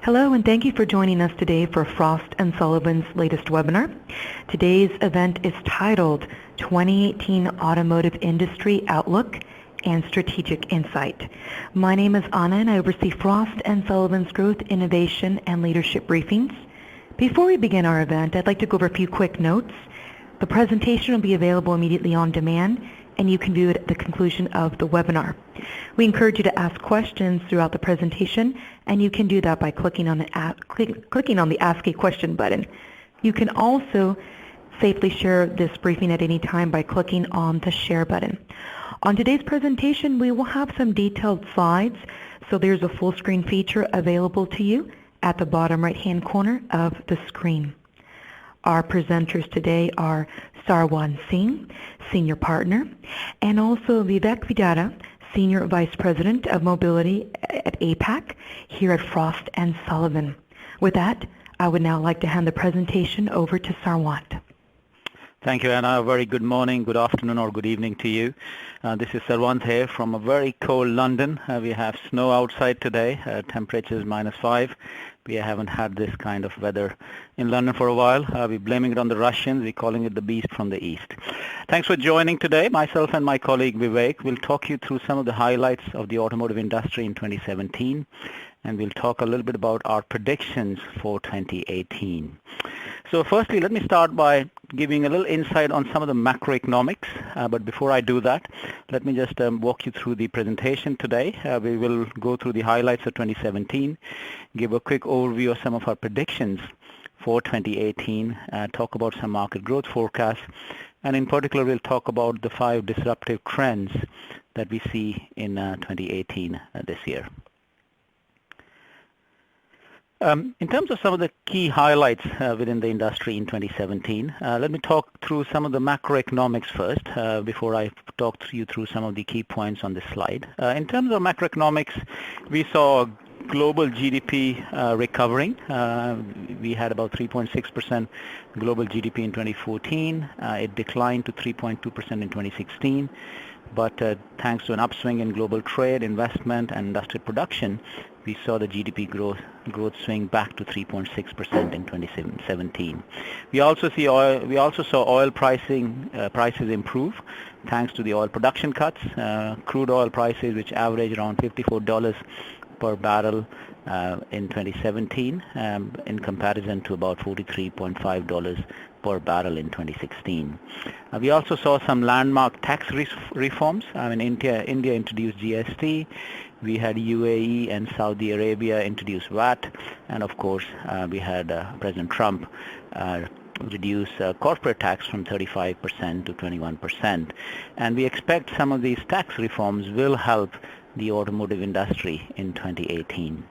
Hello, and thank you for joining us today for Frost & Sullivan's latest webinar. Today's event is titled 2018 Automotive Industry Outlook and Strategic Insight. My name is Anna, and I oversee Frost & Sullivan's Growth, Innovation, and Leadership briefings. Before we begin our event, I'd like to go over a few quick notes. The presentation will be available immediately on demand, and you can view it at the conclusion of the webinar. We encourage you to ask questions throughout the presentation, and you can do that by clicking on the Ask a Question button. You can also safely share this briefing at any time by clicking on the Share button. On today's presentation, we will have some detailed slides, so there's a full screen feature available to you at the bottom right-hand corner of the screen. Our presenters today are Sarwan Singh, Senior Partner, and also Vivek Vidara, Senior Vice President of Mobility at APAC here at Frost & Sullivan. With that, I would now like to hand the presentation over to Sarwan. Thank you, Anna. A very good morning, good afternoon, or good evening to you. This is Sarwan here from a very cold London. We have snow outside today. Temperature is -5. We haven't had this kind of weather in London for a while. We're blaming it on the Russians. We're calling it the beast from the east. Thanks for joining today. Myself and my colleague Vivek will talk you through some of the highlights of the automotive industry in 2017, and we'll talk a little bit about our predictions for 2018. So firstly, let me start by giving a little insight on some of the macroeconomics. But before I do that, let me just walk you through the presentation today. We will go through the highlights of 2017, give a quick overview of some of our predictions for 2018, talk about some market growth forecasts, and in particular, we'll talk about the 5 disruptive trends that we see in 2018 this year. In terms of some of the key highlights within the industry in 2017, let me talk through some of the macroeconomics first before I talk you through some of the key points on this slide. In terms of macroeconomics, we saw global GDP recovering. We had about 3.6% global GDP in 2014. It declined to 3.2% in 2016. But thanks to an upswing in global trade, investment, and industrial production, we saw the GDP growth swing back to 3.6% in 2017. We also saw oil prices improve thanks to the oil production cuts. Crude oil prices, which averaged around $54 per barrel in 2017, in comparison to about $43.5 per barrel in 2016. We also saw some landmark tax reforms. India introduced GST. We had UAE and Saudi Arabia introduce VAT, and of course we had President Trump reduce corporate tax from 35% to 21%. And we expect some of these tax reforms will help the automotive industry in 2018.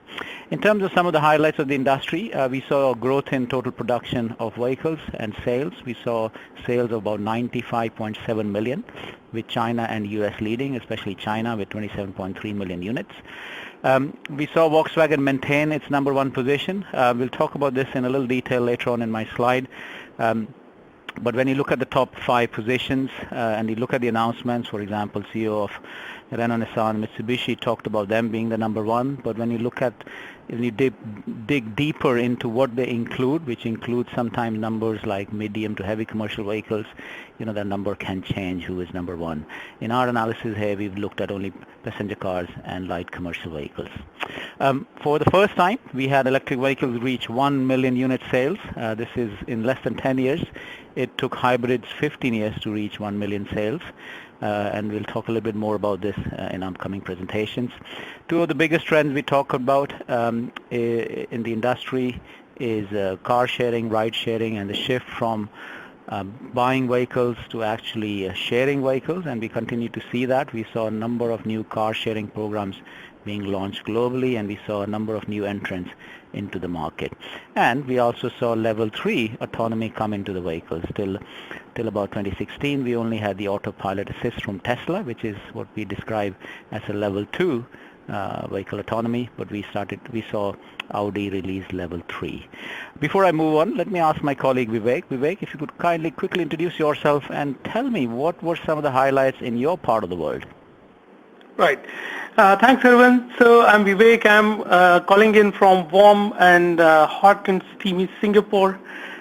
In terms of some of the highlights of the industry, we saw growth in total production of vehicles and sales. We saw sales of about 95.7 million, with China and US leading, especially China with 27.3 million units. We saw Volkswagen maintain its number 1 position. We'll talk about this in a little detail later on in my slide. But when you look at the top 5 positions and you look at the announcements, for example, CEO of Renault, Nissan, Mitsubishi talked about them being the number 1. But when you dig deeper into what they include, which includes sometimes numbers like medium to heavy commercial vehicles, that number can change who is number 1. In our analysis here, we've looked at only passenger cars and light commercial vehicles. For the first time, we had electric vehicles reach 1 million unit sales. This is in less than 10 years. It took hybrids 15 years to reach 1 million sales. And we'll talk a little bit more about this in upcoming presentations. 2 of the biggest trends we talk about in the industry is car sharing, ride sharing, and the shift from buying vehicles to actually sharing vehicles, and we continue to see that. We saw a number of new car sharing programs being launched globally, and we saw a number of new entrants into the market. And we also saw level 3 autonomy come into the vehicles. Till about 2016, we only had the autopilot assist from Tesla, which is what we describe as a level 2 vehicle autonomy, but we saw Audi release level 3. Before I move on, let me ask my colleague Vivek. Vivek, if you could kindly quickly introduce yourself and tell me what were some of the highlights in your part of the world. Right. Thanks, everyone. So I'm Vivek. I'm calling in from warm and hot and steamy Singapore,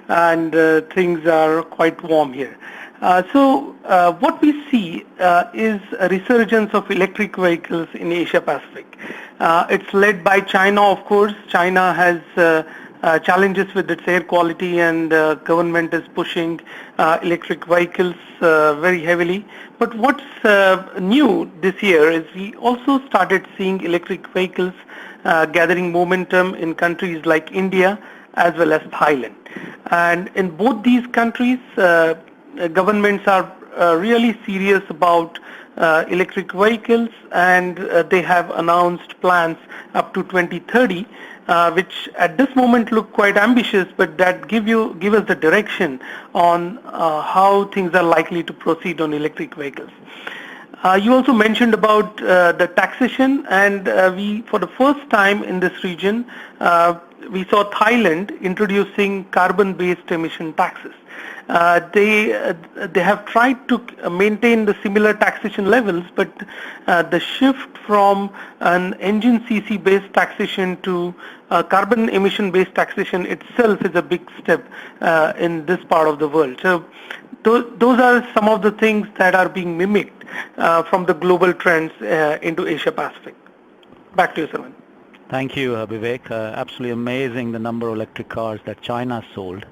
and things are quite warm here. What we see is a resurgence of electric vehicles in Asia Pacific. It's led by China, of course. China has challenges with its air quality, and government is pushing electric vehicles very heavily. But what's new this year is we also started seeing electric vehicles gathering momentum in countries like India as well as Thailand. And in both these countries, governments are really serious about electric vehicles, and they have announced plans up to 2030, which at this moment look quite ambitious, but that give us the direction on how things are likely to proceed on electric vehicles. You also mentioned about the taxation, and we, for the first time in this region, we saw Thailand introducing carbon-based emission taxes. They have tried to maintain the similar taxation levels, but the shift from an engine CC based taxation to carbon emission based taxation itself is a big step in this part of the world. So those are some of the things that are being mimicked from the global trends into Asia Pacific. Back to you, Sullivan. Thank you, Vivek. Absolutely amazing the number of electric cars that China sold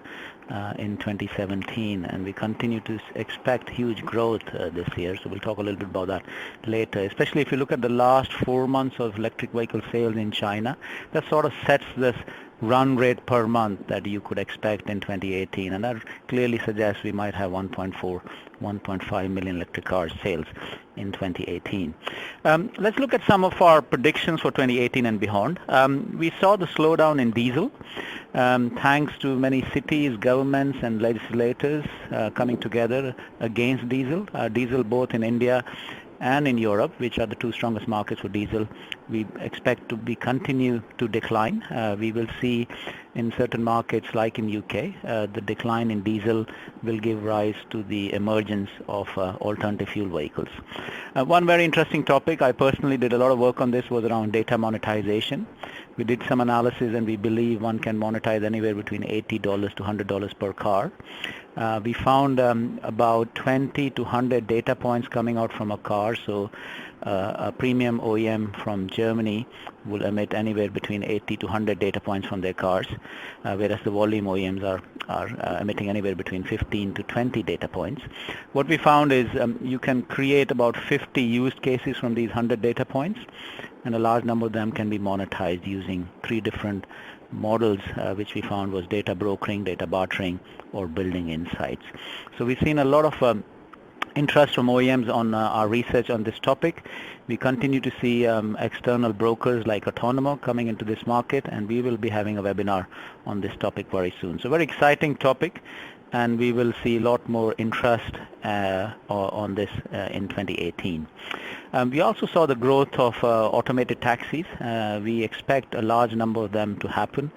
in 2017, and we continue to expect huge growth this year. So we'll talk a little bit about that later, especially if you look at the last 4 months of electric vehicle sales in China. That sort of sets this run rate per month that you could expect in 2018, and that clearly suggests we might have 1.5 million electric car sales in 2018. Let's look at some of our predictions for 2018 and beyond. We saw the slowdown in diesel, thanks to many cities, governments and legislators coming together against diesel. Diesel both in India and in Europe, which are the two strongest markets for diesel, we expect to continue to decline. We will see in certain markets like in UK, the decline in diesel will give rise to the emergence of alternative fuel vehicles. One very interesting topic, I personally did a lot of work on this, was around data monetization. We did some analysis, and we believe one can monetize anywhere between $80 to $100 per car. We found about 20 to 100 data points coming out from a car. So a premium OEM from Germany will emit anywhere between 80 to 100 data points from their cars, whereas the volume OEMs are emitting anywhere between 15 to 20 data points. What we found is you can create about 50 use cases from these 100 data points, and a large number of them can be monetized using 3 different models, which we found was data brokering, data bartering, or building insights. So we've seen a lot of interest from OEMs on our research on this topic. We continue to see external brokers like Automotive coming into this market, and we will be having a webinar on this topic very soon. So very exciting topic, and we will see a lot more interest on this in 2018. We also saw the growth of automated taxis. We expect a large number of them to happen.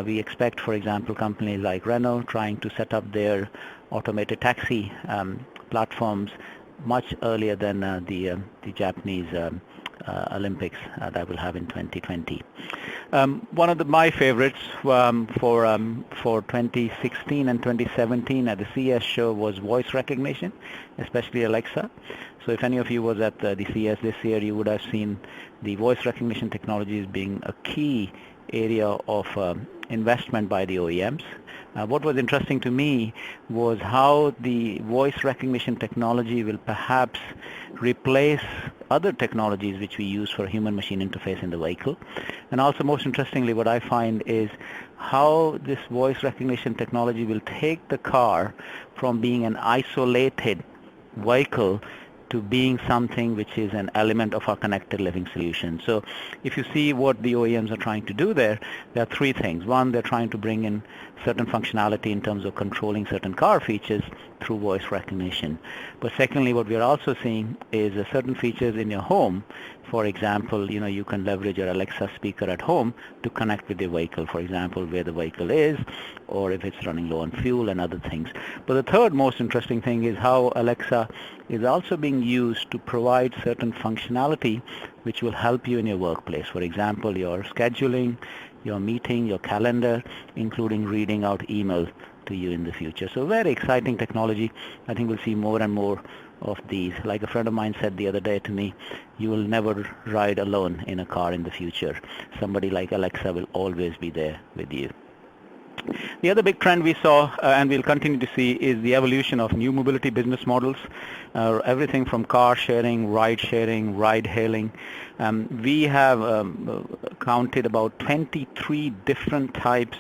We expect, for example, companies like Renault trying to set up their automated taxi platforms much earlier than the Japanese Olympics that we'll have in 2020. One of my favorites for 2016 and 2017 at the CES show was voice recognition, especially Alexa. So if any of you was at the CES this year, you would have seen the voice recognition technologies being a key area of investment by the OEMs. What was interesting to me was how the voice recognition technology will perhaps replace other technologies which we use for human-machine interface in the vehicle. And also, most interestingly, what I find is how this voice recognition technology will take the car from being an isolated vehicle to being something which is an element of our connected living solution. So if you see what the OEMs are trying to do there are 3 things. One, they're trying to bring in certain functionality in terms of controlling certain car features through voice recognition. But secondly, what we are also seeing is certain features in your home. For example, you can leverage your Alexa speaker at home to connect with your vehicle, for example, where the vehicle is, or if it's running low on fuel and other things. But the third most interesting thing is how Alexa is also being used to provide certain functionality which will help you in your workplace. For example, your scheduling, your meeting, your calendar, including reading out email to you in the future. So very exciting technology. I think we'll see more and more of these. Like a friend of mine said the other day to me, you will never ride alone in a car in the future. Somebody like Alexa will always be there with you. The other big trend we saw and we'll continue to see is the evolution of new mobility business models, everything from car sharing, ride hailing. We have counted about 23 different types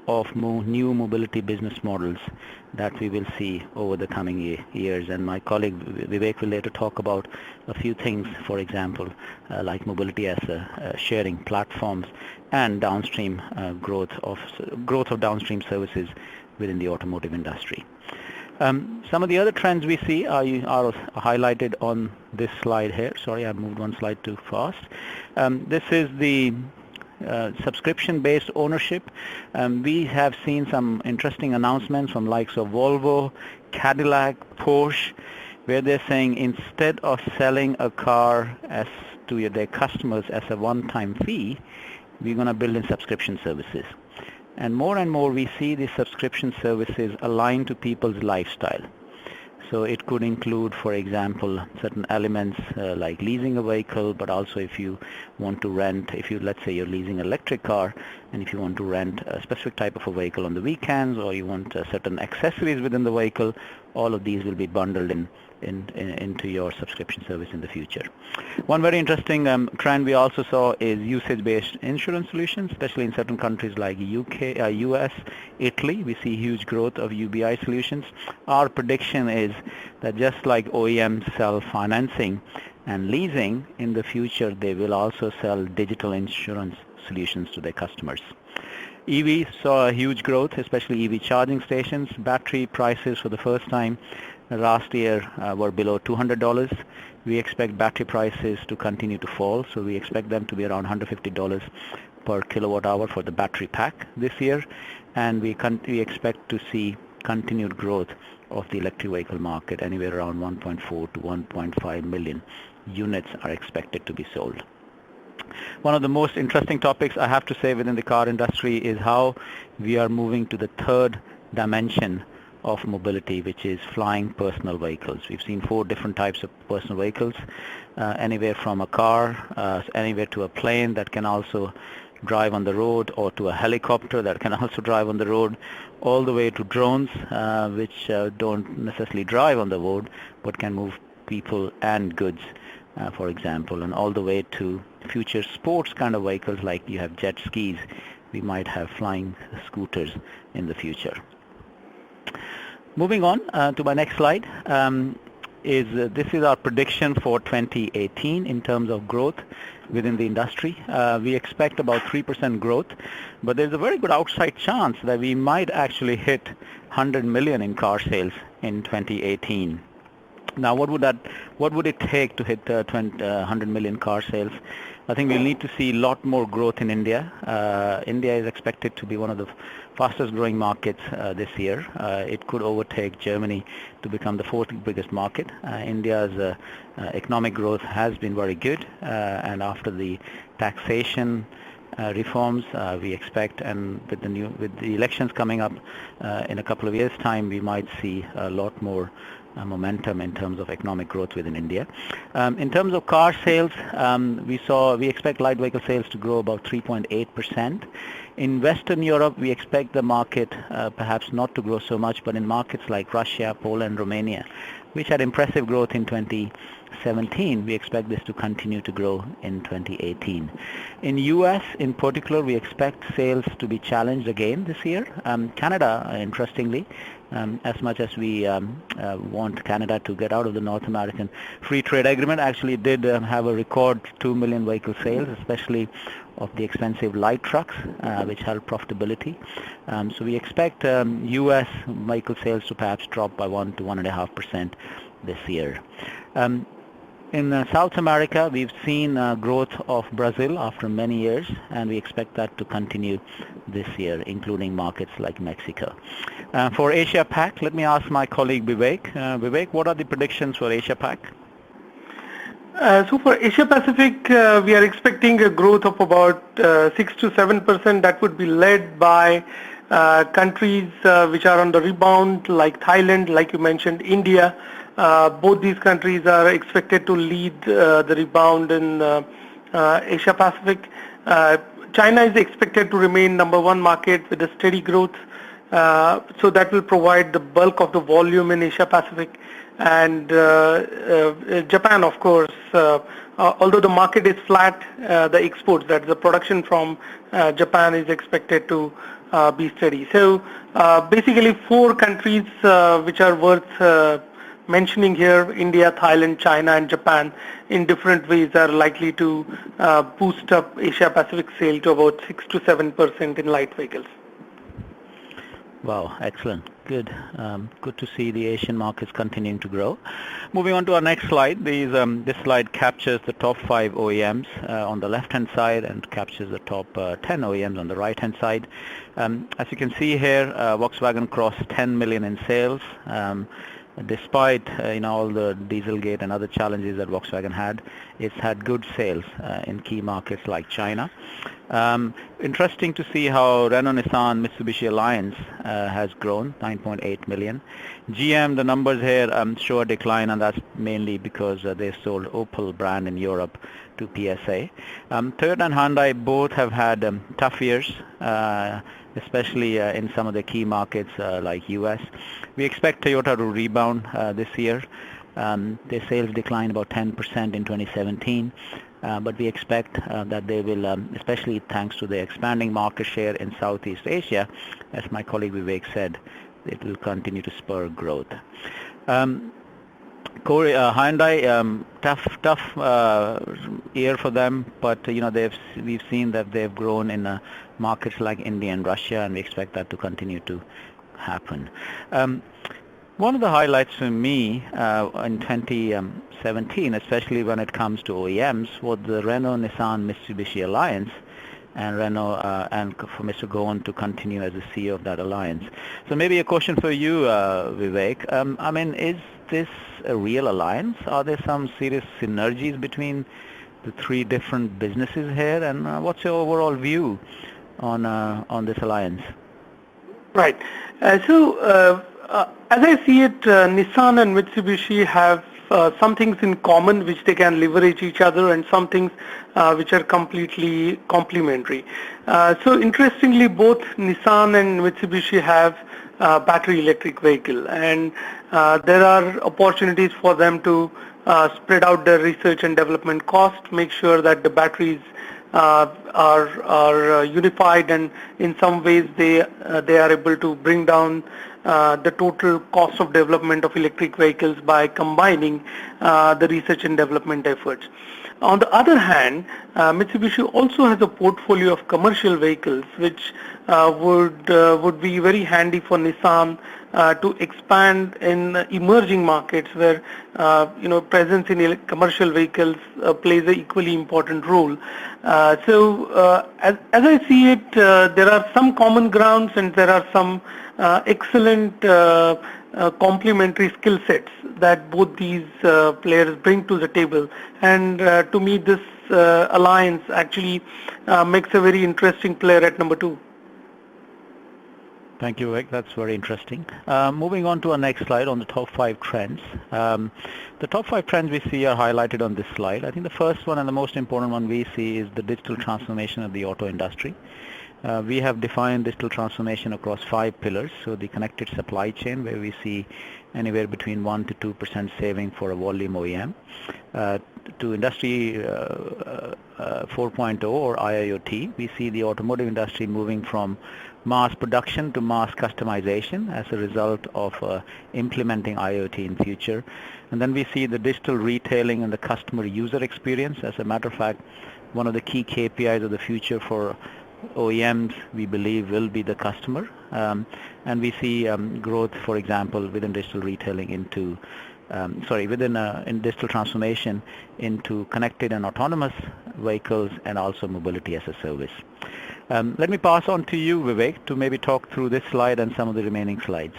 of new mobility business models that we will see over the coming years, and my colleague Vivek will later talk about a few things, for example, like mobility as sharing platforms and downstream growth of downstream services within the automotive industry. Some of the other trends we see are highlighted on this slide here. Sorry, I moved one slide too fast. This is the subscription-based ownership. We have seen some interesting announcements from likes of Volvo, Cadillac, Porsche, where they're saying instead of selling a car to their customers as a one-time fee, we're going to build in subscription services. And more we see these subscription services aligned to people's lifestyle. So it could include, for example, certain elements like leasing a vehicle, but also if you want to rent, let's say you're leasing an electric car, and if you want to rent a specific type of a vehicle on the weekends, or you want certain accessories within the vehicle, all of these will be bundled into your subscription service in the future. One very interesting trend we also saw is usage-based insurance solutions, especially in certain countries like UK, US, Italy. We see huge growth of UBI solutions. Our prediction is that just like OEMs sell financing and leasing, in the future they will also sell digital insurance solutions to their customers. EV saw a huge growth, especially EV charging stations. Battery prices for the first time last year were below $200. We expect battery prices to continue to fall, so we expect them to be around $150 per kilowatt hour for the battery pack this year, and we expect to see continued growth of the electric vehicle market. Anywhere around 1.4 to 1.5 million units are expected to be sold. One of the most interesting topics I have to say within the car industry is how we are moving to the third dimension of mobility, which is flying personal vehicles. We've seen 4 different types of personal vehicles, anywhere from a car, anywhere to a plane that can also drive on the road, or to a helicopter that can also drive on the road, all the way to drones, which don't necessarily drive on the road, but can move people and goods, for example, and all the way to future sports kind of vehicles, like you have jet skis. We might have flying scooters in the future. Moving on to my next slide, this is our prediction for 2018 in terms of growth within the industry. We expect about 3% growth, but there's a very good outside chance that we might actually hit 100 million in car sales in 2018. Now, what would it take to hit 100 million car sales? I think we'll need to see a lot more growth in India. India is expected to be one of the fastest growing markets this year. It could overtake Germany to become the 4th biggest market. India's economic growth has been very good, and after the taxation reforms, we expect, and with the elections coming up in a couple of years' time, we might see a lot more momentum in terms of economic growth within India. In terms of car sales, we expect light vehicle sales to grow about 3.8%. In Western Europe, we expect the market perhaps not to grow so much, but in markets like Russia, Poland, Romania, which had impressive growth in 2017, we expect this to continue to grow in 2018. In US in particular, we expect sales to be challenged again this year. Canada, interestingly, as much as we want Canada to get out of the North American Free Trade Agreement, actually did have a record 2 million vehicle sales, especially of the expensive light trucks, which help profitability. So we expect US vehicle sales to perhaps drop by 1 to 1.5% this year. In South America, we've seen growth of Brazil after many years, and we expect that to continue this year, including markets like Mexico. For Asia Pac, let me ask my colleague Vivek. Vivek, what are the predictions for Asia Pac? So for Asia Pacific, we are expecting a growth of about 6 to 7%. That would be led by countries which are on the rebound, like Thailand, like you mentioned, India. Both these countries are expected to lead the rebound in Asia Pacific. China is expected to remain number one market with a steady growth. So that will provide the bulk of the volume in Asia Pacific. And Japan, of course, although the market is flat, the exports, that's the production from Japan, is expected to be steady. So basically 4 countries which are worth mentioning here: India, Thailand, China, and Japan, in different ways are likely to boost up Asia Pacific sale to about 6 to 7% in light vehicles. Wow, excellent. Good. Good to see the Asian markets continuing to grow. Moving on to our next slide. This slide captures the top 5 OEMs on the left-hand side and captures the top 10 OEMs on the right-hand side. As you can see here, Volkswagen crossed 10 million in sales. Despite all the Dieselgate and other challenges that Volkswagen had, it's had good sales in key markets like China. Interesting to see how Renault, Nissan, Mitsubishi Alliance has grown 9.8 million. GM, the numbers here show a decline, and that's mainly because they sold Opel brand in Europe to PSA. Toyota and Hyundai both have had tough years, especially in some of the key markets like US. We expect Toyota to rebound this year. Their sales declined about 10% in 2017, but we expect that they will, especially thanks to the expanding market share in Southeast Asia, as my colleague Vivek said, it will continue to spur growth. Hyundai, tough year for them, but we've seen that they've grown in markets like India and Russia, and we expect that to continue to happen. One of the highlights for me in 2017, especially when it comes to OEMs, was the Renault, Nissan, Mitsubishi alliance, and Renault and for Mr. Gohan to continue as the CEO of that alliance. So maybe a question for you, Vivek. Is this a real alliance? Are there some serious synergies between the 3 different businesses here? And what's your overall view on this alliance? Right. As I see it, Nissan and Mitsubishi have some things in common which they can leverage each other, and some things which are completely complementary. So interestingly, both Nissan and Mitsubishi have battery electric vehicle, and there are opportunities for them to spread out their research and development cost, make sure that the batteries are unified, and in some ways they are able to bring down the total cost of development of electric vehicles by combining the research and development efforts. On the other hand, Mitsubishi also has a portfolio of commercial vehicles which would be very handy for Nissan to expand in emerging markets where presence in commercial vehicles plays an equally important role. So as I see it, there are some common grounds, and there are some excellent complementary skill sets that both these players bring to the table, and to me this alliance actually makes a very interesting player at number 2. Thank you, Vivek. That's very interesting. Moving on to our next slide on the top 5 trends. The top 5 trends we see are highlighted on this slide. I think the first one and the most important one we see is the digital transformation of the auto industry. We have defined digital transformation across 5 pillars. So the connected supply chain, where we see anywhere between 1 to 2% saving for a volume OEM, to industry 4.0 or IIoT. We see the automotive industry moving from mass production to mass customization as a result of implementing IoT in future. And then we see the digital retailing and the customer user experience. As a matter of fact, one of the key KPIs of the future for OEMs, we believe, will be the customer. And we see growth, for example, within digital retailing into in digital transformation into connected and autonomous vehicles, and also mobility as a service. Let me pass on to you, Vivek, to maybe talk through this slide and some of the remaining slides.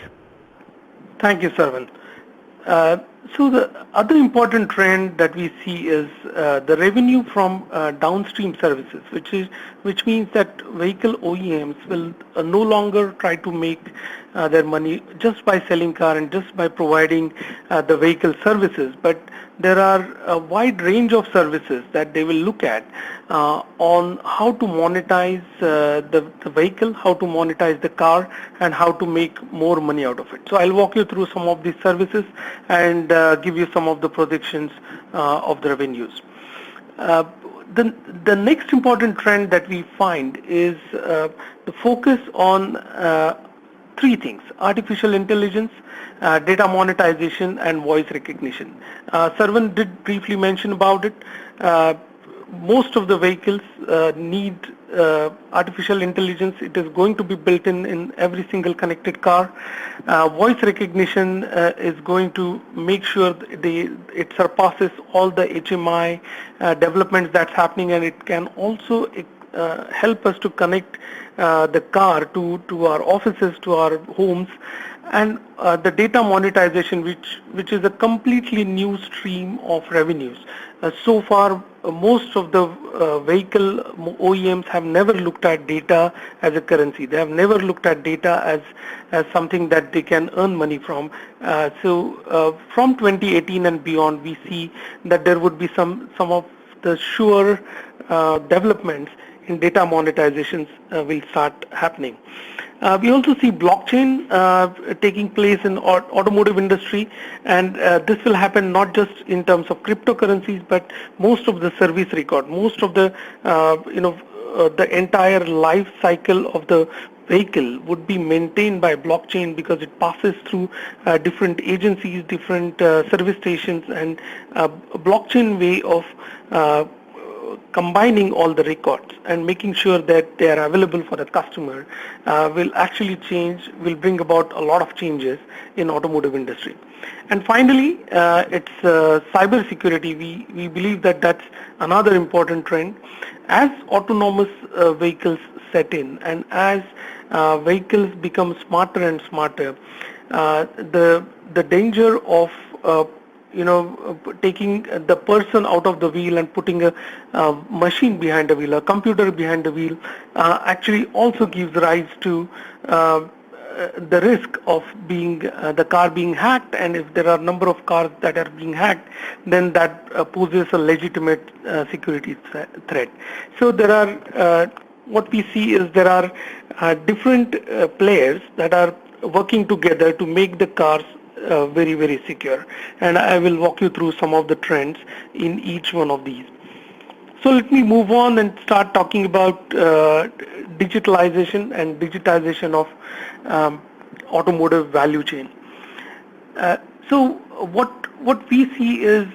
Thank you, Sullivan. So the other important trend that we see is the revenue from downstream services, which means that vehicle OEMs will no longer try to make their money just by selling car and just by providing the vehicle services, but there are a wide range of services that they will look at on how to monetize the vehicle, how to monetize the car, and how to make more money out of it. So I'll walk you through some of these services and give you some of the predictions of the revenues. The next important trend that we find is the focus on three things: artificial intelligence, data monetization, and voice recognition. Sarvan did briefly mention about it. Most of the vehicles need artificial intelligence. It is going to be built in every single connected car. Voice recognition is going to make sure it surpasses all the HMI developments that's happening, and it can also help us to connect the car to our offices, to our homes, and the data monetization, which is a completely new stream of revenues. So far, most of the vehicle OEMs have never looked at data as a currency. They have never looked at data as something that they can earn money from. So from 2018 and beyond, we see that there would be some of the sure developments in data monetizations will start happening. We also see blockchain taking place in automotive industry, and this will happen not just in terms of cryptocurrencies, but most of the service record, most of the the entire life cycle of the vehicle would be maintained by blockchain, because it passes through different agencies, different service stations, and a blockchain way of combining all the records and making sure that they are available for the customer will bring about a lot of changes in automotive industry. And finally, it's cyber security. We believe that that's another important trend. As autonomous vehicles set in, and as vehicles become smarter and smarter, the danger of taking the person out of the wheel and putting a machine behind the wheel, a computer behind the wheel, actually also gives rise to the risk of the car being hacked. And if there are a number of cars that are being hacked, then that poses a legitimate security threat. So there are what we see is there are different players that are working together to make the cars very, very secure, and I will walk you through some of the trends in each one of these. So let me move on and start talking about digitalization and digitization of automotive value chain. So what we see is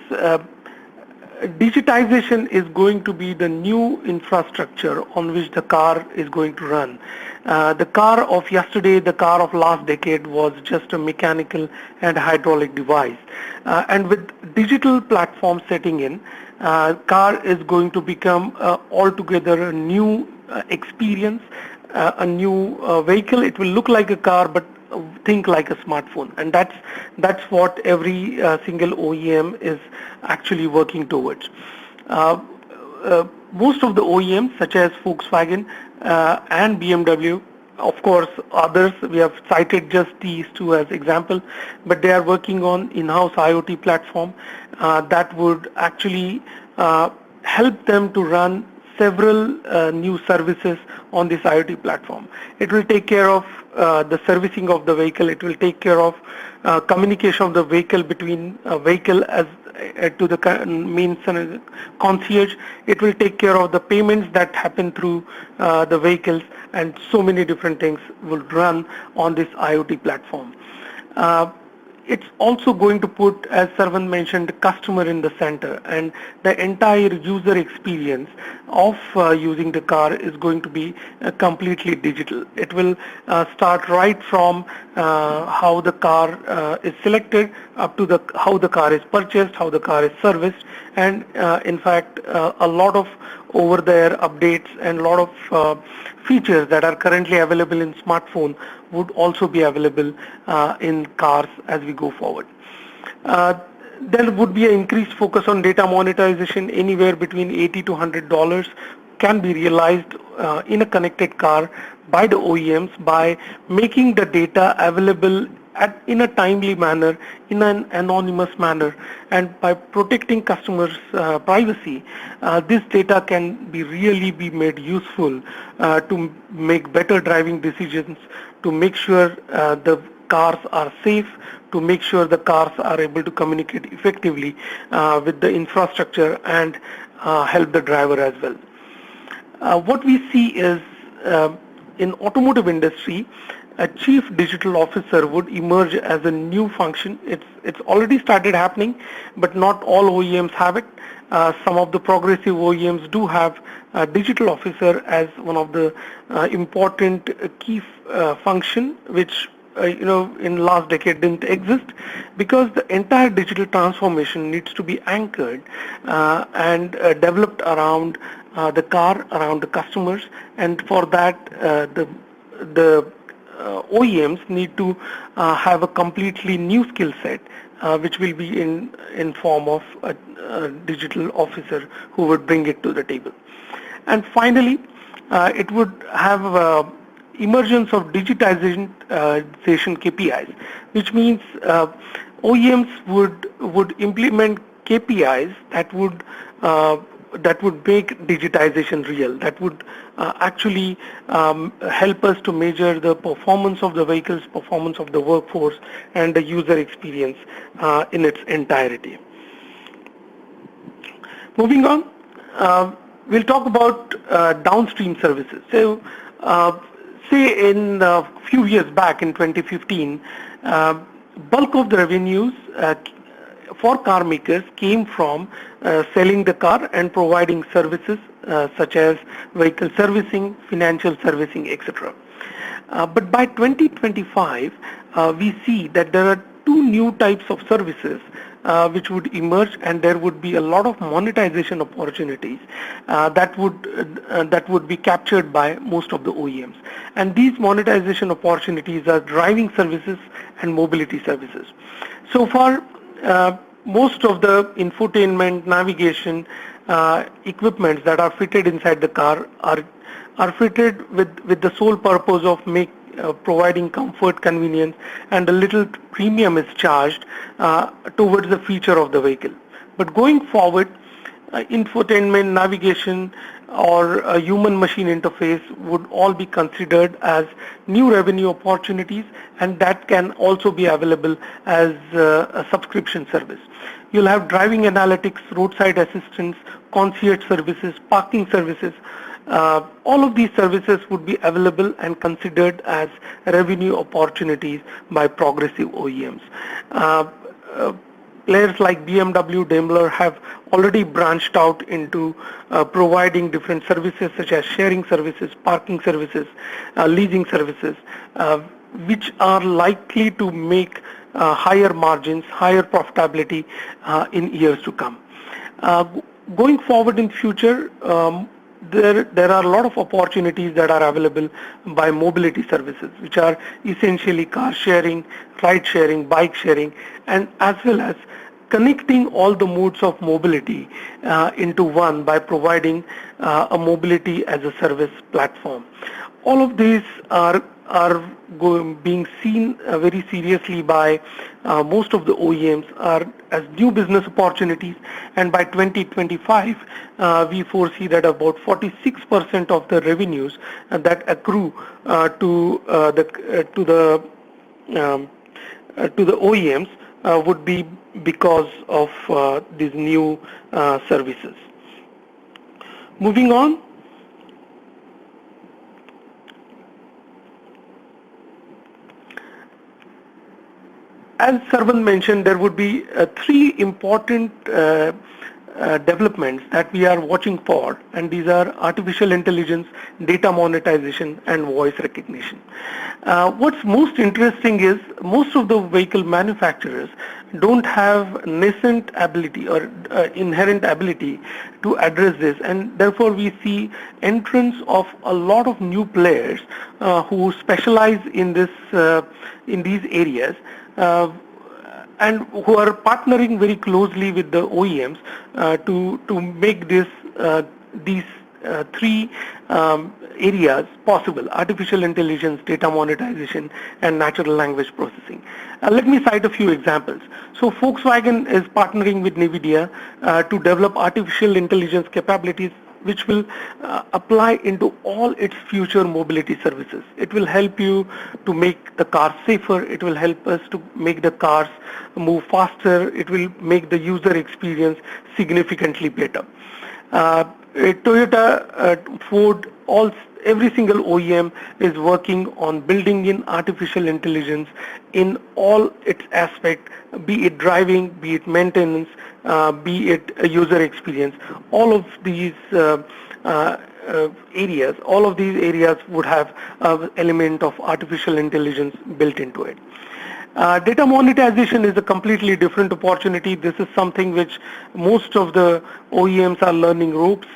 digitization is going to be the new infrastructure on which the car is going to run. The car of yesterday, the car of last decade was just a mechanical and hydraulic device. And with digital platforms setting in, car is going to become altogether a new experience, a new vehicle. It will look like a car, but think like a smartphone, and that's what every single OEM is actually working towards. Most of the OEMs, such as Volkswagen and BMW, of course others, we have cited just these two as example, but they are working on in-house IoT platform that would actually help them to run several new services on this IoT platform. It will take care of the servicing of the vehicle. It will take care of communication of the vehicle between vehicle as to the main concierge. It will take care of the payments that happen through the vehicles, and so many different things will run on this IoT platform. It's also going to put, as Sarvan mentioned, the customer in the center, and the entire user experience of using the car is going to be completely digital. It will start right from how the car is selected up to how the car is purchased, how the car is serviced, and in fact a lot of over-the-air updates and a lot of features that are currently available in smartphone would also be available in cars as we go forward. There would be an increased focus on data monetization. Anywhere between $80 to $100 can be realized in a connected car by the OEMs by making the data available in a timely manner, in an anonymous manner, and by protecting customers' privacy. This data can really be made useful to make better driving decisions, to make sure the cars are safe, to make sure the cars are able to communicate effectively with the infrastructure and help the driver as well. What we see is in automotive industry, a chief digital officer would emerge as a new function. It's already started happening, but not all OEMs have it. Some of the progressive OEMs do have a digital officer as one of the important key function, which in last decade didn't exist, because the entire digital transformation needs to be anchored and developed around the car, around the customers, and for that the OEMs need to have a completely new skill set, which will be in form of a digital officer who would bring it to the table. And finally, it would have emergence of digitization KPIs, which means OEMs would implement KPIs that would make digitization real, that would actually help us to measure the performance of the vehicles, performance of the workforce, and the user experience in its entirety. Moving on, we'll talk about downstream services. So, say in a few years back in 2015, bulk of the revenues for car makers came from selling the car and providing services such as vehicle servicing, financial servicing, etc. But by 2025, we see that there are two new types of services which would emerge, and there would be a lot of monetization opportunities that would be captured by most of the OEMs. And these monetization opportunities are driving services and mobility services. So far, most of the infotainment, navigation equipments that are fitted inside the car are fitted with the sole purpose of providing comfort, convenience, and a little premium is charged towards the feature of the vehicle. But going forward, infotainment, navigation, or a human-machine interface would all be considered as new revenue opportunities, and that can also be available as a subscription service. You'll have driving analytics, roadside assistance, concierge services, parking services. All of these services would be available and considered as revenue opportunities by progressive OEMs. Players like BMW, Daimler have already branched out into providing different services such as sharing services, parking services, leasing services, which are likely to make higher margins, higher profitability in years to come. Going forward in future, there are a lot of opportunities that are available by mobility services, which are essentially car sharing, ride sharing, bike sharing, and as well as connecting all the modes of mobility into one by providing a mobility as a service platform. All of these are being seen very seriously by most of the OEMs as new business opportunities, and by 2025 we foresee that about 46% of the revenues that accrue to the OEMs would be because of these new services. Moving on. As Sullivan mentioned, there would be three important developments that we are watching for, and these are artificial intelligence, data monetization, and voice recognition. What's most interesting is most of the vehicle manufacturers don't have nascent ability or inherent ability to address this, and therefore we see entrance of a lot of new players who specialize in these areas. and who are partnering very closely with the OEMs to make these three areas possible: artificial intelligence, data monetization, and natural language processing. Let me cite a few examples. So Volkswagen is partnering with NVIDIA to develop artificial intelligence capabilities which will apply into all its future mobility services. It will help you to make the car safer. It will help us to make the cars move faster. It will make the user experience significantly better. Toyota, Ford, every single OEM is working on building in artificial intelligence in all its aspects, be it driving, be it maintenance, be it a user experience. All of these areas would have an element of artificial intelligence built into it. Data monetization is a completely different opportunity. This is something which most of the OEMs are learning ropes.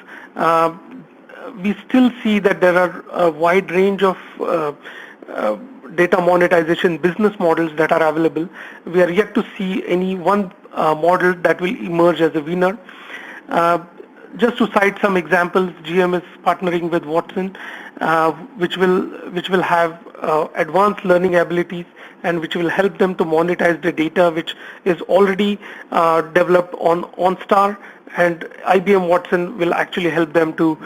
We still see that there are a wide range of data monetization business models that are available. We are yet to see any one model that will emerge as a winner. Just to cite some examples, GM is partnering with Watson, which will have advanced learning abilities and which will help them to monetize the data which is already developed on OnStar, and IBM Watson will actually help them to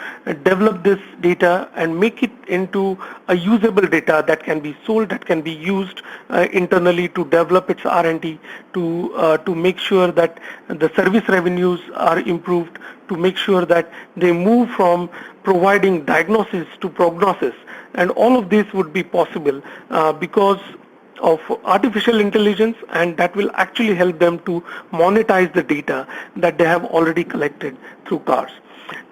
develop this data and make it into a usable data that can be sold, that can be used internally to develop its R&D, to make sure that the service revenues are improved, to make sure that they move from providing diagnosis to prognosis. And all of this would be possible because of artificial intelligence, and that will actually help them to monetize the data that they have already collected through cars.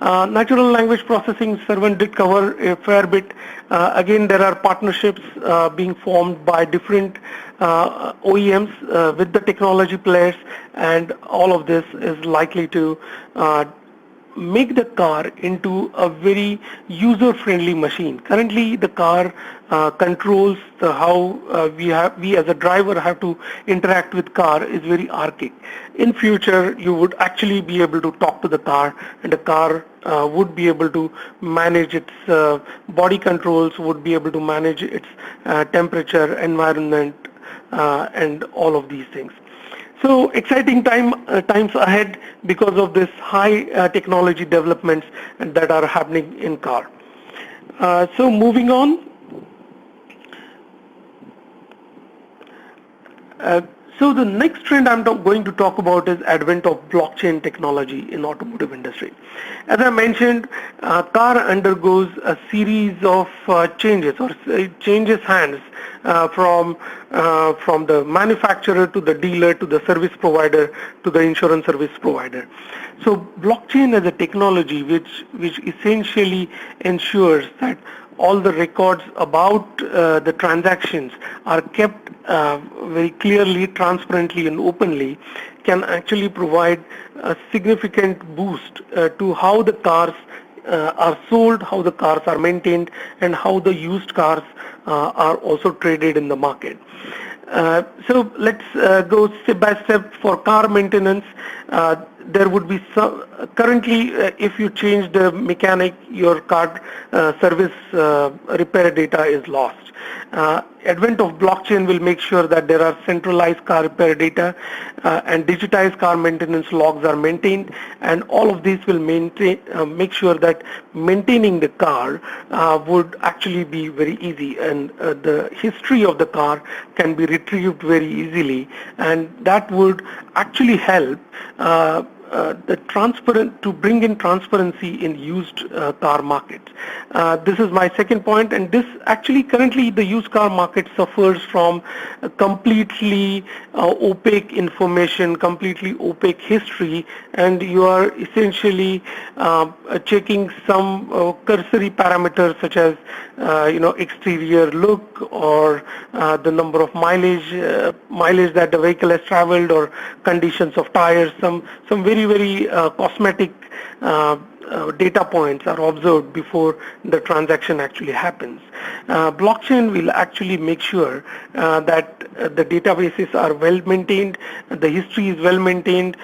Natural language processing, Sarvan did cover a fair bit. Again, there are partnerships being formed by different OEMs with the technology players, and all of this is likely to make the car into a very user-friendly machine. Currently, the car controls how we as a driver have to interact with car is very archaic. In future, you would actually be able to talk to the car, and the car would be able to manage its body controls, would be able to manage its temperature, environment, and all of these things. So exciting times ahead because of this high technology developments that are happening in car. So moving on. So the next trend I'm going to talk about is advent of blockchain technology in automotive industry. As I mentioned, car undergoes a series of changes, or changes hands from the manufacturer to the dealer to the service provider to the insurance service provider. So blockchain is a technology which essentially ensures that all the records about the transactions are kept very clearly, transparently, and openly, can actually provide a significant boost to how the cars are sold, how the cars are maintained, and how the used cars are also traded in the market. So let's go step by step. For car maintenance, there would be some, currently if you change the mechanic, your car service repair data is lost. Advent of blockchain will make sure that there are centralized car repair data and digitized car maintenance logs are maintained, and all of these will make sure that maintaining the car would actually be very easy, and the history of the car can be retrieved very easily, and that would actually help to bring in transparency in used car markets. This is my second point, and this actually currently the used car market suffers from completely opaque information, completely opaque history, and you are essentially checking some cursory parameters such as exterior look, or the number of mileage that the vehicle has traveled, or conditions of tires. Some very cosmetic data points are observed before the transaction actually happens. Blockchain will actually make sure that the databases are well maintained, the history is well maintained,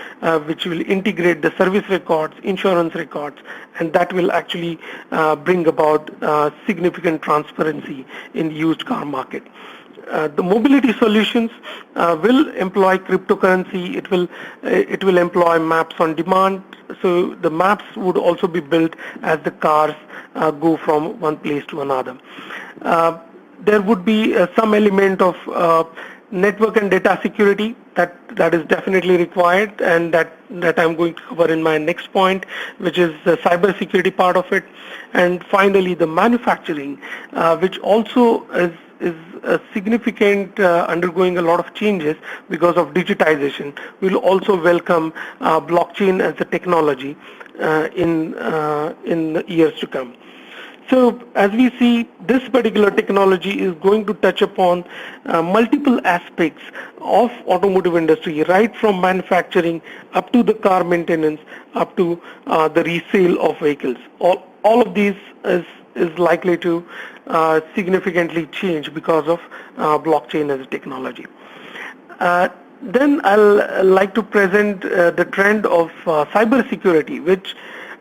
which will integrate the service records, insurance records, and that will actually bring about significant transparency in the used car market. The mobility solutions will employ cryptocurrency. It will employ maps on demand. So the maps would also be built as the cars go from one place to another. There would be some element of network and data security that is definitely required, and that I'm going to cover in my next point, which is the cyber security part of it. And finally, the manufacturing, which also is a significant undergoing a lot of changes because of digitization. We'll also welcome blockchain as a technology in the years to come. So as we see, this particular technology is going to touch upon multiple aspects of automotive industry, right from manufacturing up to the car maintenance, up to the resale of vehicles. All of these is likely to significantly change because of blockchain as a technology. Then I'll like to present the trend of cybersecurity, which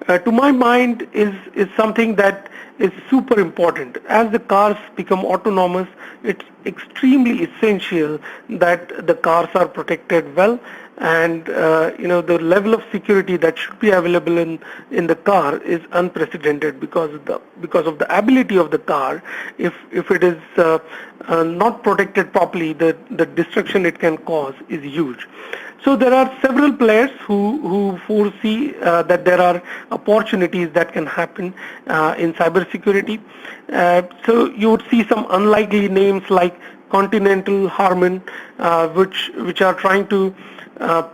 to my mind is something that is super important. As the cars become autonomous, it's extremely essential that the cars are protected well, and the level of security that should be available in the car is unprecedented because of the ability of the car. If it is not protected properly, the destruction it can cause is huge. So there are several players who foresee that there are opportunities that can happen in cybersecurity. So you would see some unlikely names like Continental, Harman, which are trying to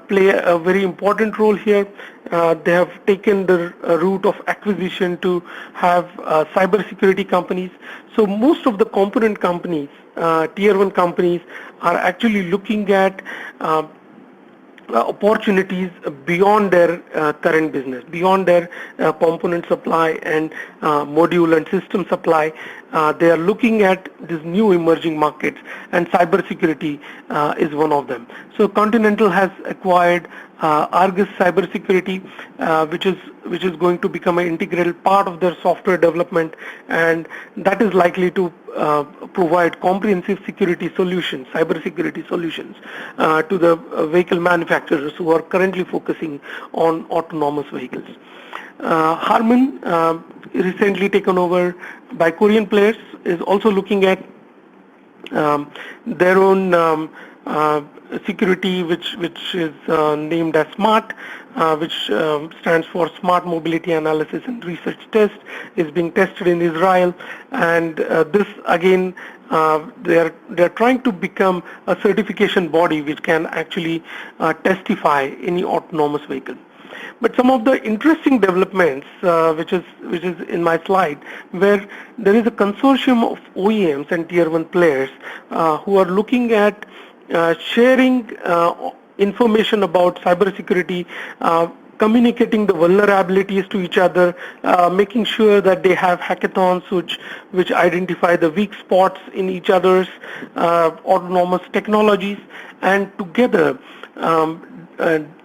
play a very important role here. They have taken the route of acquisition to have cybersecurity companies. So most of the component companies, tier 1 companies, are actually looking at opportunities beyond their current business, beyond their component supply and module and system supply. They are looking at these new emerging markets, and cybersecurity is one of them. So Continental has acquired Argus Cybersecurity, which is going to become an integral part of their software development, and that is likely to provide comprehensive security solutions, cybersecurity solutions to the vehicle manufacturers who are currently focusing on autonomous vehicles. Harman, recently taken over by Korean players, is also looking at their own security, which is named as SMART, which stands for Smart Mobility Analysis and Research Test, is being tested in Israel, and this again they're trying to become a certification body which can actually testify any autonomous vehicle. But some of the interesting developments, which is in my slide, where there is a consortium of OEMs and tier 1 players who are looking at sharing information about cybersecurity, communicating the vulnerabilities to each other, making sure that they have hackathons which identify the weak spots in each other's autonomous technologies, and together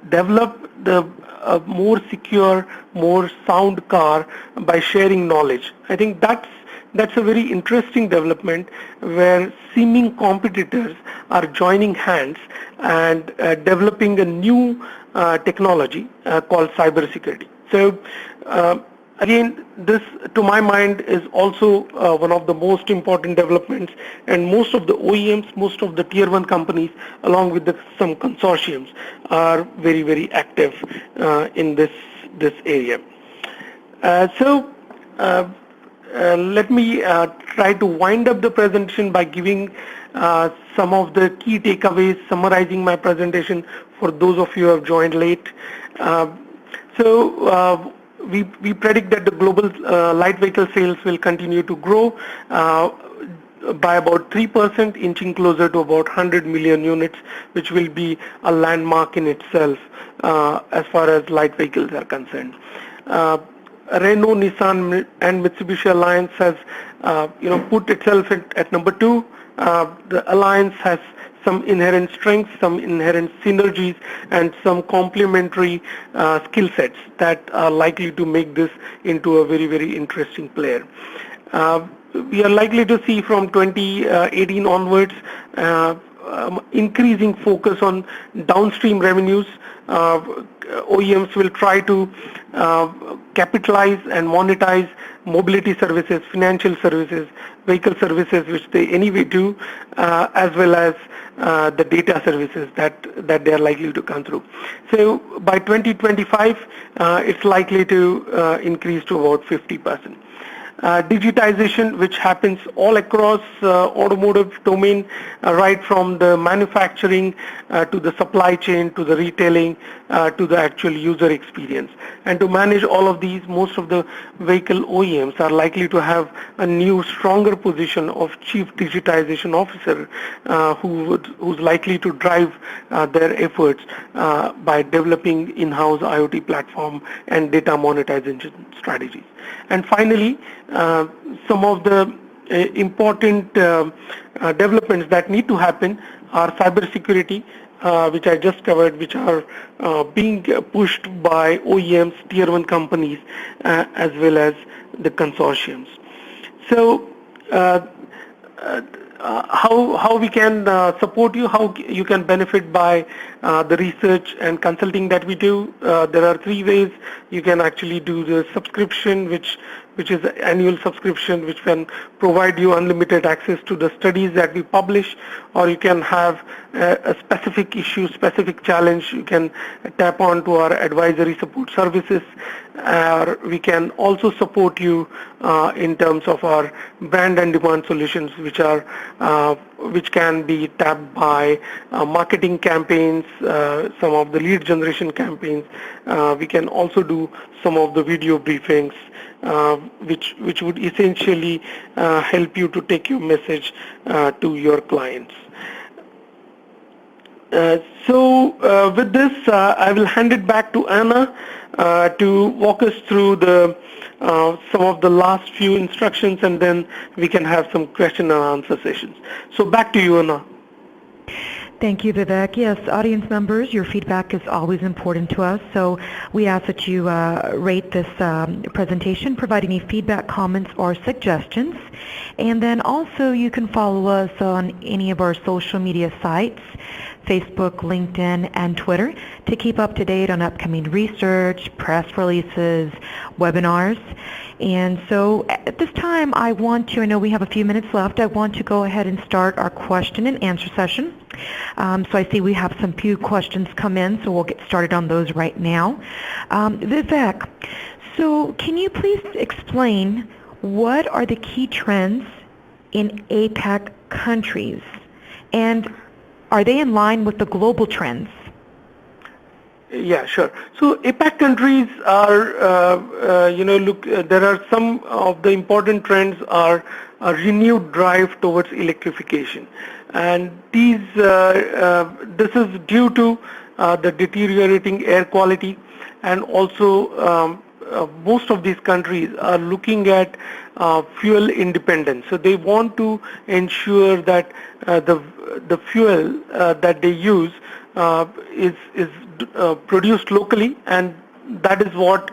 develop the more secure, more sound car by sharing knowledge. I think that's a very interesting development where seeming competitors are joining hands and developing a new technology called cybersecurity. So again, this to my mind is also one of the most important developments, and most of the OEMs, most of the tier 1 companies, along with some consortiums, are very, very active in this area. Let me try to wind up the presentation by giving some of the key takeaways, summarizing my presentation for those of you who have joined late. We predict that the global light vehicle sales will continue to grow by about 3%, inching closer to about 100 million units, which will be a landmark in itself as far as light vehicles are concerned. Renault, Nissan, and Mitsubishi Alliance has, put itself at number 2. The alliance has some inherent strengths, some inherent synergies, and some complementary skill sets that are likely to make this into a very, very interesting player. We are likely to see from 2018 onwards increasing focus on downstream revenues. OEMs will try to capitalize and monetize mobility services, financial services, vehicle services, which they anyway do, as well as the data services that they are likely to come through. So by 2025, it's likely to increase to about 50%. Digitization, which happens all across automotive domain, right from the manufacturing to the supply chain to the retailing to the actual user experience. And to manage all of these, most of the vehicle OEMs are likely to have a new, stronger position of Chief Digitization Officer who's likely to drive their efforts by developing in-house IoT platform and data monetization strategies. And finally, some of the important developments that need to happen are cybersecurity, which I just covered, which are being pushed by OEMs, tier 1 companies, as well as the consortiums. So how we can support you, how you can benefit by the research and consulting that we do. There are 3 ways. You can actually do the subscription, which is an annual subscription, which can provide you unlimited access to the studies that we publish, or you can have a specific issue, specific challenge. You can tap on to our advisory support services. We can also support you in terms of our brand and demand solutions, which can be tapped by marketing campaigns, some of the lead generation campaigns. We can also do some of the video briefings, which would essentially help you to take your message to your clients. So with this, I will hand it back to Anna to walk us through some of the last few instructions, and then we can have some question and answer sessions. So back to you, Anna. Thank you, Vivek. Yes, audience members, your feedback is always important to us, so we ask that you rate this presentation, provide any feedback, comments, or suggestions. And then also you can follow us on any of our social media sites, Facebook, LinkedIn, and Twitter, to keep up to date on upcoming research, press releases, webinars. And so at this time, I know we have a few minutes left, I want to go ahead and start our question and answer session. So I see we have some few questions come in, so we'll get started on those right now. Vivek, so can you please explain what are the key trends in APAC countries, and are they in line with the global trends? Yeah, sure. So APAC countries are, there are some of the important trends are a renewed drive towards electrification. And this is due to the deteriorating air quality, and also most of these countries are looking at fuel independence. So they want to ensure that the fuel that they use is produced locally, and that is what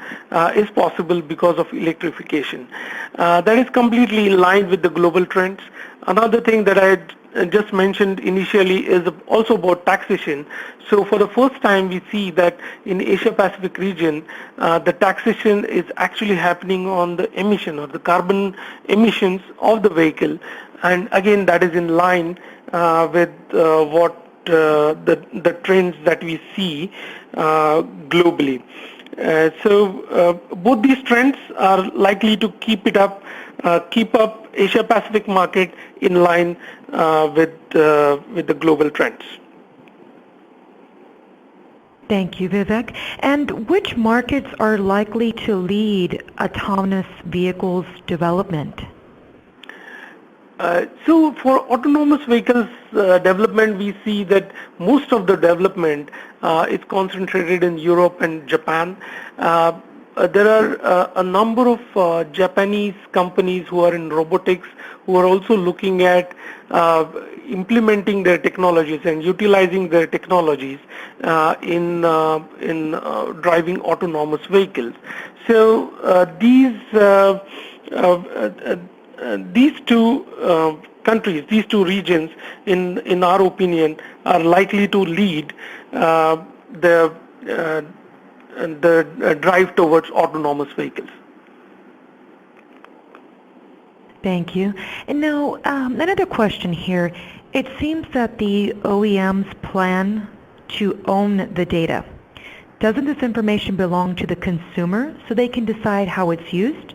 is possible because of electrification. That is completely in line with the global trends. Another thing that I just mentioned initially is also about taxation. So for the first time, we see that in Asia Pacific region, the taxation is actually happening on the emission or the carbon emissions of the vehicle, and again that is in line with what the trends that we see globally. So both these trends are likely to keep up Asia Pacific market in line with the global trends. Thank you, Vivek. And which markets are likely to lead autonomous vehicles development? So for autonomous vehicles development, we see that most of the development is concentrated in Europe and Japan. there are a number of Japanese companies who are in robotics who are also looking at implementing their technologies and utilizing their technologies in driving autonomous vehicles. So these two countries, these two regions, in our opinion, are likely to lead the drive towards autonomous vehicles. Thank you. And now, another question here. It seems that the OEMs plan to own the data. Doesn't this information belong to the consumer so they can decide how it's used?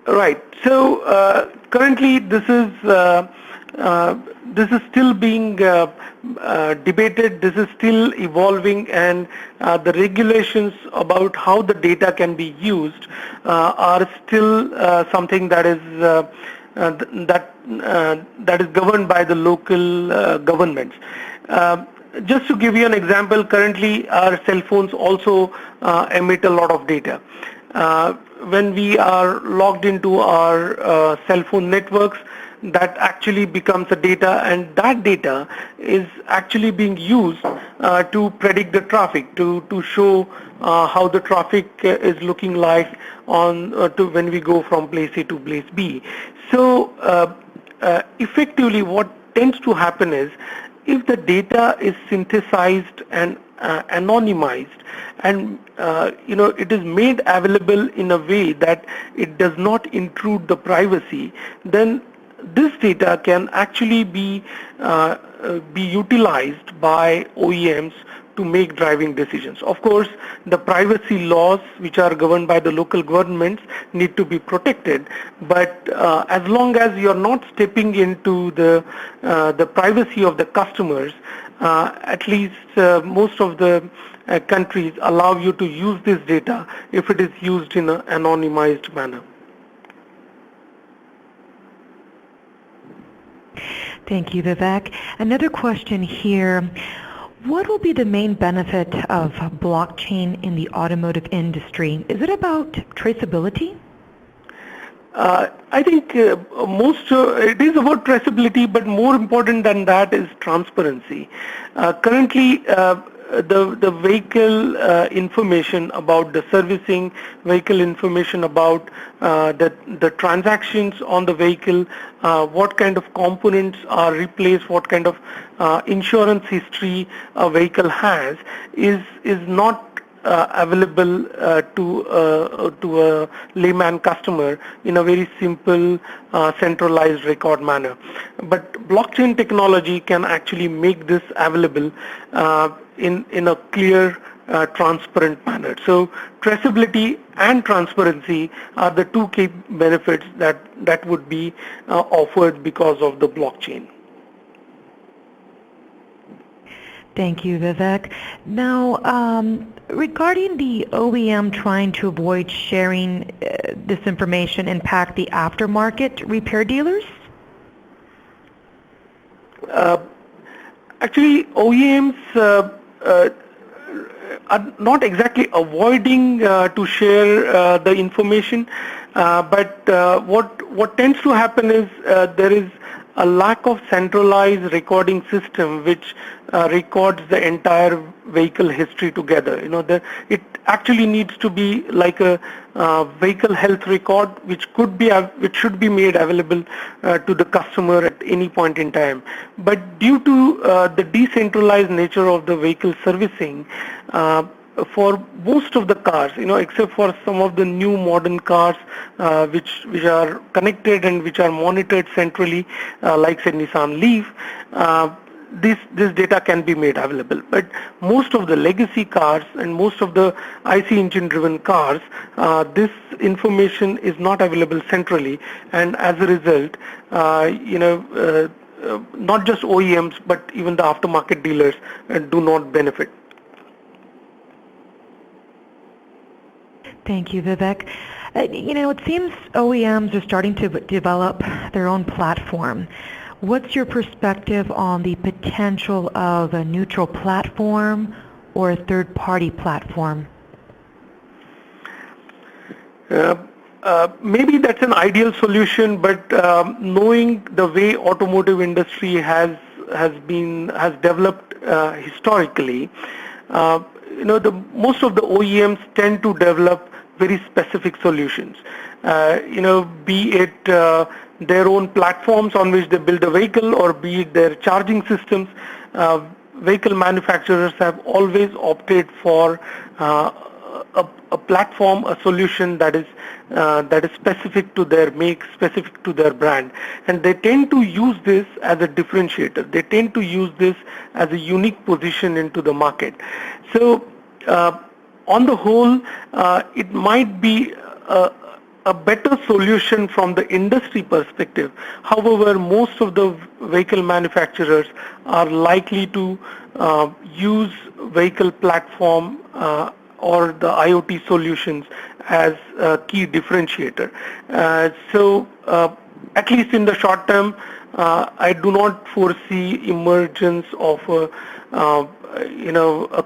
Right. So currently, this is still being debated. This is still evolving, and the regulations about how the data can be used are still something that is governed by the local governments. Just to give you an example, currently our cell phones also emit a lot of data. When we are logged into our cell phone networks, that actually becomes a data, and that data is actually being used to predict the traffic, to show how the traffic is looking like when we go from place A to place B. So effectively what tends to happen is, if the data is synthesized and anonymized, and it is made available in a way that it does not intrude the privacy, then this data can actually be utilized by OEMs to make driving decisions. Of course, the privacy laws, which are governed by the local governments, need to be protected. But as long as you're not stepping into the privacy of the customers, at least most of the countries allow you to use this data if it is used in an anonymized manner. Thank you, Vivek. Another question here. What will be the main benefit of blockchain in the automotive industry? Is it about traceability? I think it is about traceability, but more important than that is transparency. Currently, the vehicle information about the servicing, vehicle information about the transactions on the vehicle, what kind of components are replaced, what kind of insurance history a vehicle has, is not available to a layman customer in a very simple centralized record manner. But blockchain technology can actually make this available in a clear, transparent manner. So traceability and transparency are the two key benefits that would be offered because of the blockchain. Thank you, Vivek. Now, regarding the OEM trying to avoid sharing this information impact the aftermarket repair dealers? Actually, OEMs are not exactly avoiding to share the information, but what tends to happen is there is a lack of centralized recording system which records the entire vehicle history together. It actually needs to be like a vehicle health record, which should be made available to the customer at any point in time. But due to the decentralized nature of the vehicle servicing, for most of the cars, except for some of the new modern cars which are connected and which are monitored centrally, like say Nissan Leaf, this data can be made available. But most of the legacy cars and most of the IC engine driven cars, this information is not available centrally, and as a result, not just OEMs but even the aftermarket dealers do not benefit. Thank you, Vivek. It seems OEMs are starting to develop their own platform. What's your perspective on the potential of a neutral platform or a third-party platform? Maybe that's an ideal solution, but knowing the way automotive industry has developed historically, most of the OEMs tend to develop very specific solutions. Be it their own platforms on which they build a vehicle, or be it their charging systems. Vehicle manufacturers have always opted for a platform, a solution that is specific to their make, specific to their brand, and they tend to use this as a differentiator. They tend to use this as a unique position into the market. So, on the whole, it might be a better solution from the industry perspective. However, most of the vehicle manufacturers are likely to use vehicle platform or the IoT solutions as a key differentiator. So, at least in the short term, I do not foresee emergence of a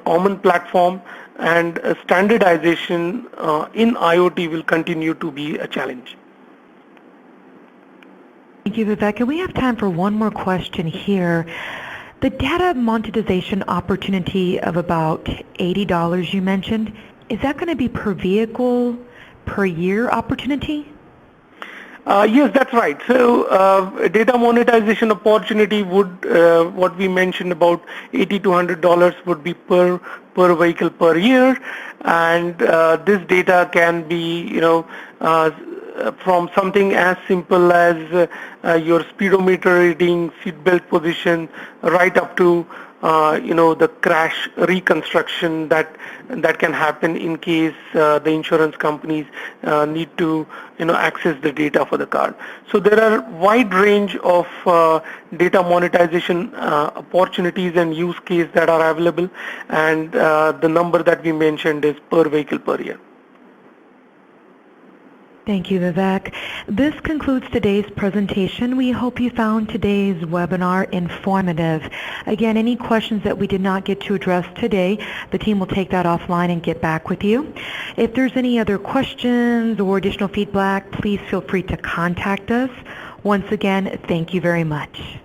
common platform, and standardization in IoT will continue to be a challenge. Thank you, Vivek. And we have time for one more question here. The data monetization opportunity of about $80 you mentioned, is that going to be per vehicle, per year opportunity? Yes, that's right. So data monetization opportunity would, what we mentioned about $80 to $100 would be per vehicle per year, and this data can be, from something as simple as your speedometer reading, seatbelt position, right up to the crash reconstruction that can happen in case the insurance companies need to access the data for the car. So there are wide range of data monetization opportunities and use cases that are available, and the number that we mentioned is per vehicle per year. Thank you, Vivek. This concludes today's presentation. We hope you found today's webinar informative. Again, any questions that we did not get to address today, the team will take that offline and get back with you. If there's any other questions or additional feedback, please feel free to contact us. Once again, thank you very much.